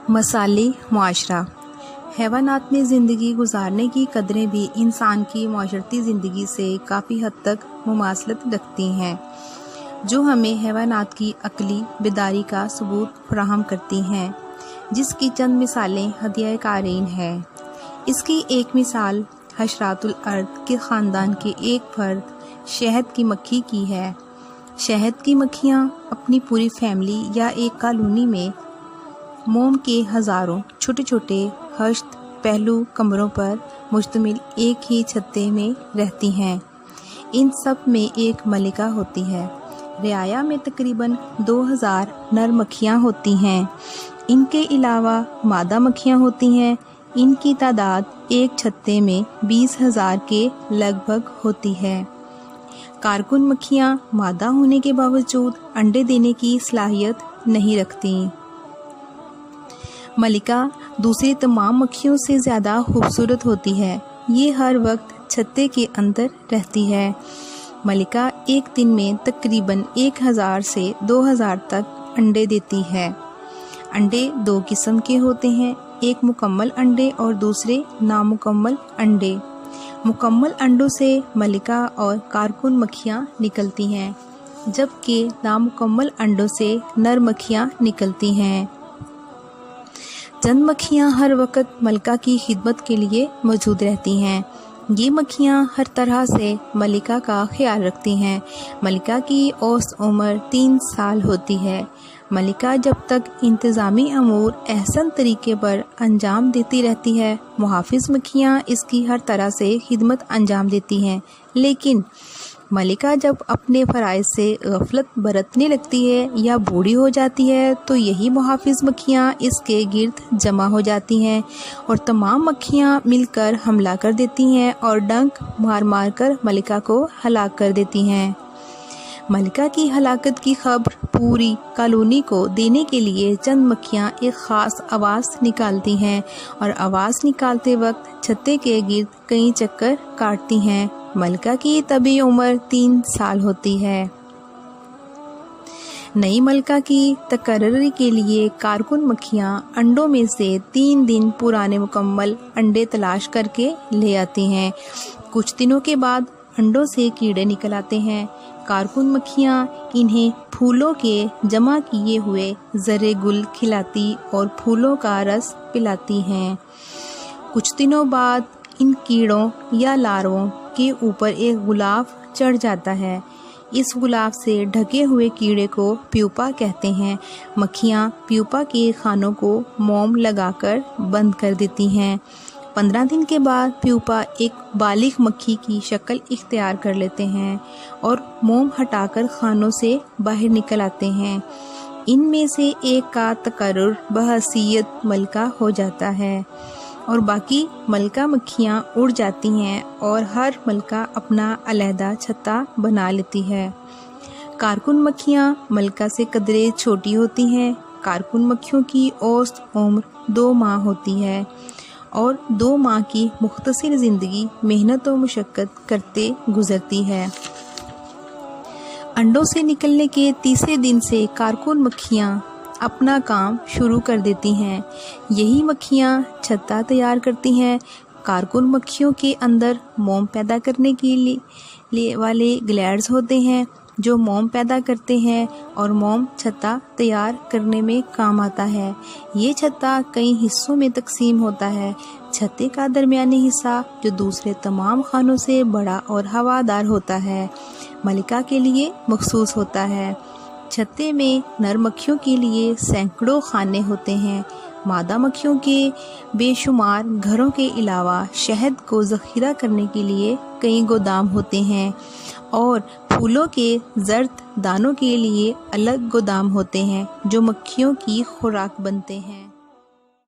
मसाली मुआशरा। हैवानात में ज़िंदगी गुजारने की कदरें भी इंसान की माशरती ज़िंदगी से काफ़ी हद तक मुमासलत रखती हैं, जो हमें हैवानात की अक्ली बेदारी का सबूत फराहम करती हैं, जिसकी चंद मिसालें हदिया कारीन हैं। इसकी एक मिसाल हशरातुल अर्द के ख़ानदान के एक फर्द शहद की मक्खी की है। शहद की मक्खियाँ अपनी पूरी फैमिली या एक कॉलोनी में मोम के हज़ारों छोटे छोटे हश्त पहलू कमरों पर मुश्तमिल एक ही छत्ते में रहती हैं। इन सब में एक मलिका होती है। रियाया में तकरीबन 2000 नर मक्खियाँ होती हैं। इनके अलावा मादा मक्खियाँ होती हैं। इनकी तादाद एक छत्ते में 20,000 के लगभग होती है। कारकुन मक्खियाँ मादा होने के बावजूद अंडे देने की सलाहियत नहीं रखती। मलिका दूसरी तमाम मक्खियों से ज़्यादा खूबसूरत होती है। ये हर वक्त छत्ते के अंदर रहती है। मलिका एक दिन में तकरीबन 1000 से 2000 तक अंडे देती है। अंडे दो किस्म के होते हैं, एक मुकम्मल अंडे और दूसरे नामुकम्मल अंडे। मुकम्मल अंडों से मलिका और कारकुन मक्खियाँ निकलती हैं, जबकि नामुकम्मल अंडों से नर मक्खियाँ निकलती हैं। चंद मक्खियाँ हर वक्त मलिका की खिदमत के लिए मौजूद रहती हैं। ये मक्खियाँ हर तरह से मलिका का ख्याल रखती हैं। मलिका की औसत उम्र 3 साल होती है। मलिका जब तक इंतज़ामी अमूर अहसन तरीके पर अंजाम देती रहती है, मुहाफ़िज़ मक्खियाँ इसकी हर तरह से खिदमत अंजाम देती हैं। लेकिन मलिका जब अपने फ़राइज़ से गफलत बरतने लगती है या बूढ़ी हो जाती है, तो यही मुहाफ़िज़ मक्खियाँ इसके गिर्द जमा हो जाती हैं और तमाम मक्खियाँ मिलकर हमला कर देती हैं और डंक मार मार कर मलिका को हलाक कर देती हैं। मलिका की हलाकत की खबर पूरी कॉलोनी को देने के लिए चंद मक्खियाँ एक ख़ास आवाज़ निकालती हैं और आवाज़ निकालते वक्त छत्ते के गिर्द कई चक्कर काटती हैं। मलिका की तबी उम्र 3 साल होती है। नई मलिका की तकर्री के लिए कारकुन मक्खियाँ अंडों में से 3 दिन पुराने मुकम्मल अंडे तलाश करके ले आती हैं। कुछ दिनों के बाद अंडों से कीड़े निकल आते हैं। कारकुन मक्खियाँ इन्हें फूलों के जमा किए हुए ज़रे गुल खिलाती और फूलों का रस पिलाती हैं। कुछ दिनों बाद इन कीड़ों या लार्वों के ऊपर एक गुलाफ चढ़ जाता है। इस गुलाफ से ढके हुए कीड़े को प्यूपा कहते हैं। मक्खियाँ प्यूपा के खानों को मोम लगाकर बंद कर देती हैं। 15 दिन के बाद प्यूपा एक बालिग मक्खी की शक्ल इख्तियार कर लेते हैं और मोम हटाकर खानों से बाहर निकल आते हैं। इनमें से एक का तकर्रुर बहसीयत मलिका हो जाता है और बाकी मलिका मक्खियाँ उड़ जाती हैं और हर मलिका अपना अलहदा छत्ता बना लेती है। कारकुन मक्खियाँ मलिका से कदरे छोटी होती हैं। कारकुन मक्खियों की औसत उम्र 2 माह होती है और 2 माह की मुख्तसर ज़िंदगी मेहनत और मुशक्क़त करते गुजरती है। अंडों से निकलने के तीसरे दिन से कारकुन मक्खियाँ अपना काम शुरू कर देती हैं। यही मक्खियाँ छत्ता तैयार करती हैं। कारकुन मक्खियों के अंदर मोम पैदा करने के लिए वाले ग्लैड्स होते हैं, जो मोम पैदा करते हैं और मोम छत्ता तैयार करने में काम आता है। ये छत्ता कई हिस्सों में तकसीम होता है। छत्ते का दरमियानी हिस्सा, जो दूसरे तमाम खानों से बड़ा और हवादार होता है, मलिका के लिए मखसूस होता है। छत्ते में नर मक्खियों के लिए सैकड़ों खाने होते हैं। मादा मक्खियों के बेशुमार घरों के अलावा शहद को ज़ख़ीरा करने के लिए कई गोदाम होते हैं और फूलों के ज़र्द दानों के लिए अलग गोदाम होते हैं, जो मक्खियों की खुराक बनते हैं।